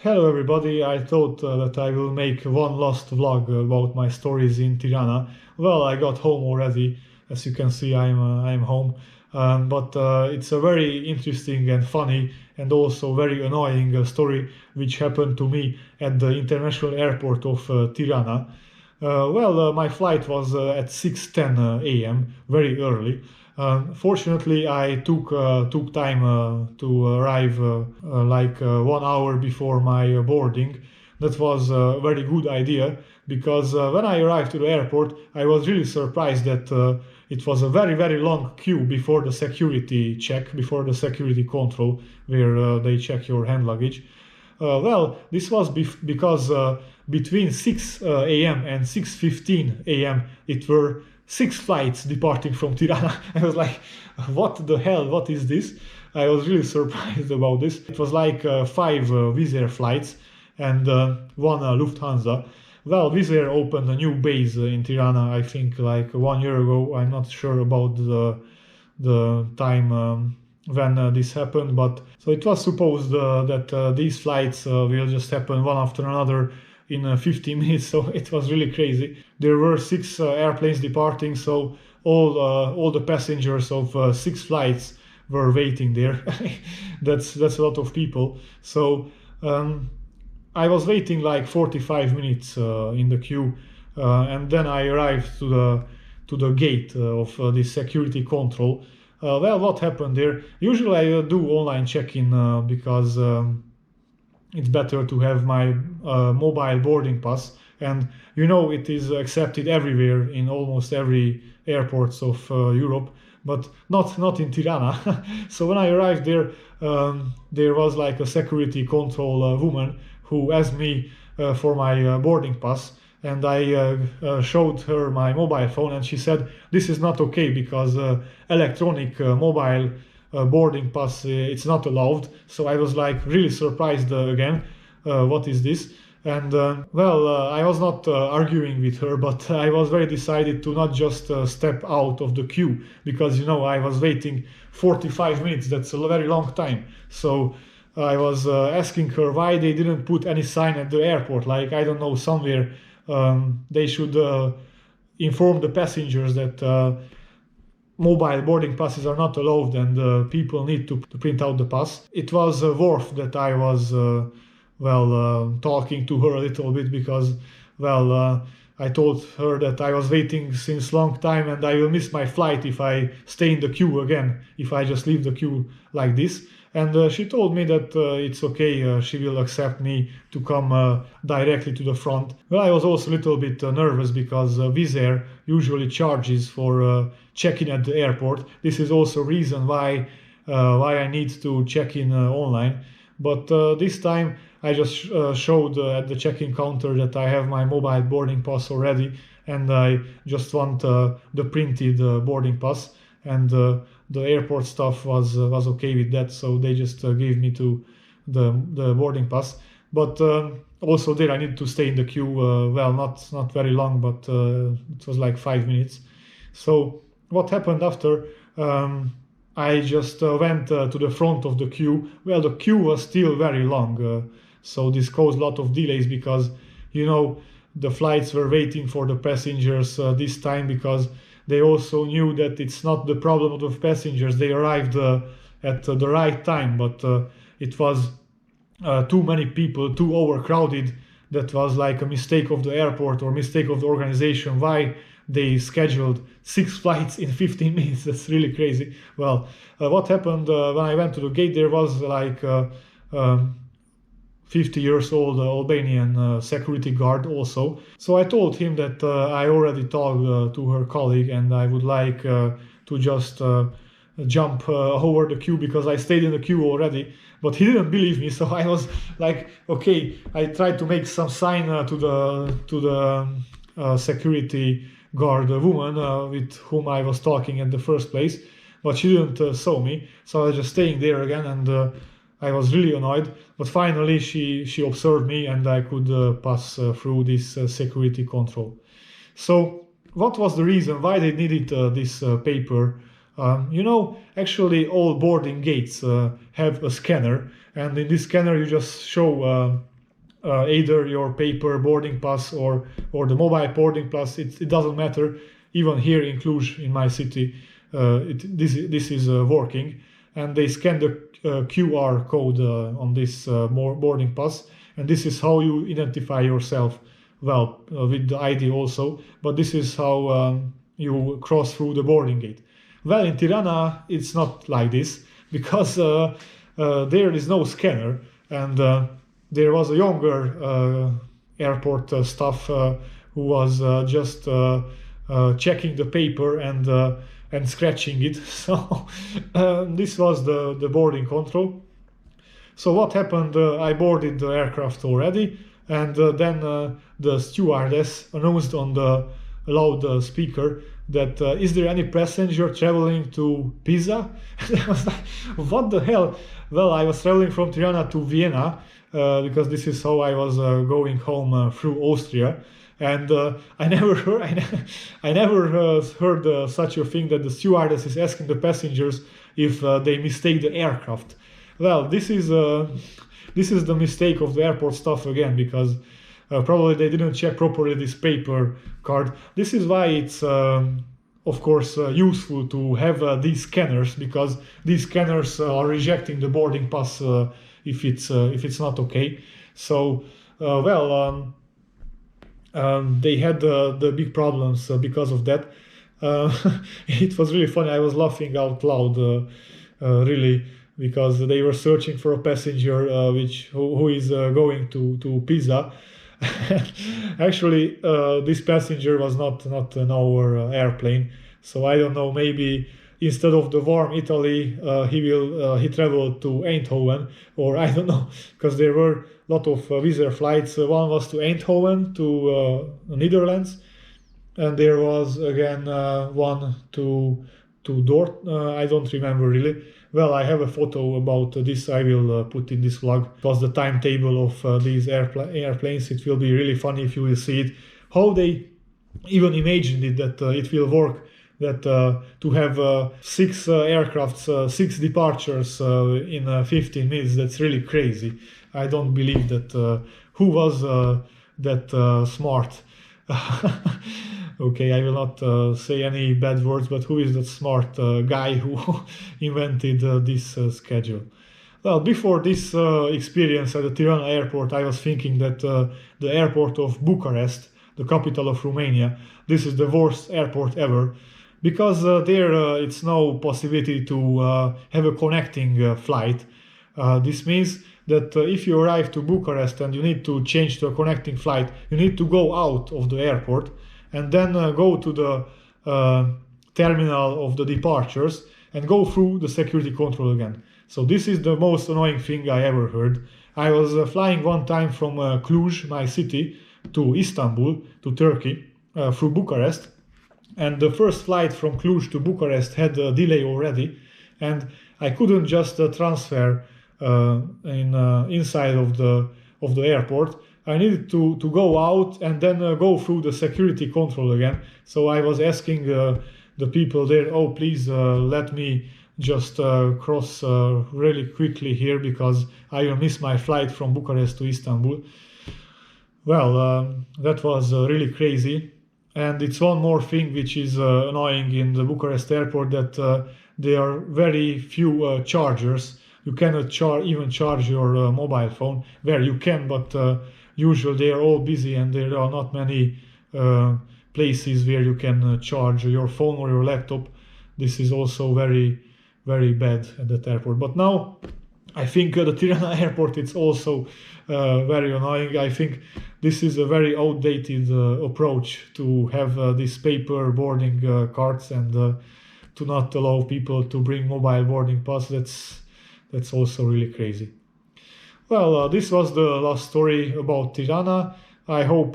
Hello everybody, I thought that I will make one last vlog about my stories in Tirana. Well, I got home already, as you can see I'm home, but it's a very interesting and funny and also very annoying story which happened to me at the international airport of Tirana. My flight was at 6:10 a.m., very early. Fortunately, I took time to arrive 1 hour before my boarding. That was a very good idea because when I arrived to the airport, I was really surprised that it was a very long queue before the security check, before the security control, where they check your hand luggage. This was because between 6 a.m. and 6:15 a.m. it were six flights departing from Tirana. I was like, what the hell? What is this? I was really surprised about this. It was like five Wizz Air flights and one Lufthansa. Well, Wizz Air opened a new base in Tirana, I think, like 1 year ago. I'm not sure about the time when this happened, but so it was supposed that these flights will just happen one after another in 15 minutes, so it was really crazy. There were six airplanes departing, so all the passengers of six flights were waiting there. That's a lot of people. So I was waiting like 45 minutes in the queue, and then I arrived to the gate of this security control. What happened there? Usually I do online check-in because it's better to have my mobile boarding pass, and you know it is accepted everywhere in almost every airports of Europe, but not in Tirana. So when I arrived there, there was like a security control woman who asked me for my boarding pass, and I showed her my mobile phone, and she said this is not okay because electronic mobile boarding pass it's not allowed. So I was like really surprised again. What is this? And I was not arguing with her, but I was very decided to not just step out of the queue because you know I was waiting 45 minutes. That's a very long time. So I was asking her why they didn't put any sign at the airport, like I don't know, somewhere they should inform the passengers that mobile boarding passes are not allowed and people need to print out the pass. It was worth that I was talking to her a little bit because I told her that I was waiting since long time and I will miss my flight if I stay in the queue again, if I just leave the queue like this. And she told me that it's okay, she will accept me to come directly to the front. Well, I was also a little bit nervous because Wizz Air usually charges for check-in at the airport. This is also reason why I need to check in online. But this time I just showed at the check-in counter that I have my mobile boarding pass already, and I just want the printed boarding pass. And the airport staff was okay with that, so they just gave me to the boarding pass. But also there I need to stay in the queue. Not very long, but it was like 5 minutes. So what happened after? I just went to the front of the queue. Well, the queue was still very long, so this caused a lot of delays because you know the flights were waiting for the passengers this time because they also knew that it's not the problem of the passengers. They arrived at the right time, but it was too many people, too overcrowded. That was like a mistake of the airport or mistake of the organization. Why they scheduled six flights in 15 minutes? That's really crazy. What happened when I went to the gate? There was like 50 years old Albanian security guard also. So I told him that I already talked to her colleague and I would like to just jump over the queue because I stayed in the queue already. But he didn't believe me, so I was like, okay. I tried to make some sign to the security guard woman with whom I was talking at the first place, but she didn't saw me. So I was just staying there again, and I was really annoyed. But finally, she observed me, and I could pass through this security control. So, what was the reason why they needed this paper Actually all boarding gates have a scanner, and in this scanner you just show either your paper boarding pass or the mobile boarding pass. It doesn't matter. Even here in Cluj, in my city, this is working, and they scan the QR code on this boarding pass, and this is how you identify yourself. Well, with the ID also, but this is how you cross through the boarding gate. Well, in Tirana, it's not like this, because there is no scanner, and there was a younger airport staff who was just checking the paper and scratching it. So this was the boarding control. So what happened? I boarded the aircraft already, and then the stewardess announced on the loud speaker that is there any passenger traveling to Pisa? And I was like, what the hell? Well, I was traveling from Tirana to Vienna because this is how I was going home through Austria. And I never heard such a thing, that the stewardess is asking the passengers if they mistake the aircraft. Well, this is the mistake of the airport staff again, because probably they didn't check properly this paper card. This is why it's of course useful to have these scanners, because these scanners are rejecting the boarding pass if it's not okay. So they had the big problems because of that. It was really funny. I was laughing out loud, really, because they were searching for a passenger who is going to Pisa. Actually, this passenger was not in our airplane, so I don't know. Maybe instead of the warm Italy, he traveled to Eindhoven, or I don't know, because there were a lot of Wizz Air flights. One was to Eindhoven, to Netherlands, and there was again one to Dort. I don't remember really. Well, I have a photo about this. I will put in this vlog. It was the timetable of these airplanes. It will be really funny if you will see it. How they even imagined it, that it will work. That to have 6 aircrafts, 6 departures in 15 minutes. That's really crazy. I don't believe that. Who was that smart? Okay, I will not say any bad words, but who is that smart guy who invented this schedule? Well, before this experience at the Tirana Airport, I was thinking that the airport of Bucharest, the capital of Romania, this is the worst airport ever, because there it's no possibility to have a connecting flight. This means that if you arrive to Bucharest and you need to change to a connecting flight, you need to go out of the airport and then go to the terminal of the departures and go through the security control again. So this is the most annoying thing I ever heard. I was flying one time from Cluj, my city, to Istanbul, to Turkey, through Bucharest. And the first flight from Cluj to Bucharest had a delay already, and I couldn't just transfer inside of the airport. I needed to go out and then go through the security control again. So I was asking the people there, oh, please let me just cross really quickly here, because I will miss my flight from Bucharest to Istanbul. Well, that was really crazy. And it's one more thing which is annoying in the Bucharest airport, that there are very few chargers. You cannot even charge your mobile phone. Where you can, but usually they are all busy, and there are not many places where you can charge your phone or your laptop. This is also very, very bad at that airport. But now I think the Tirana Airport, it's also very annoying. I think this is a very outdated approach to have these paper boarding cards, and to not allow people to bring mobile boarding pass. That's also really crazy. Well, this was the last story about Tirana. I hope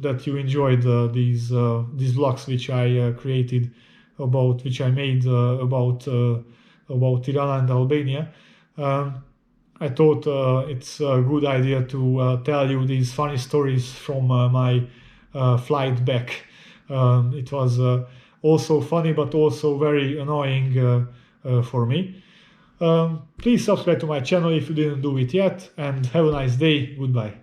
that you enjoyed these vlogs which I created which I made about Tirana and Albania. I thought it's a good idea to tell you these funny stories from my flight back. It was also funny but also very annoying for me. Please subscribe to my channel if you didn't do it yet, and have a nice day. Goodbye.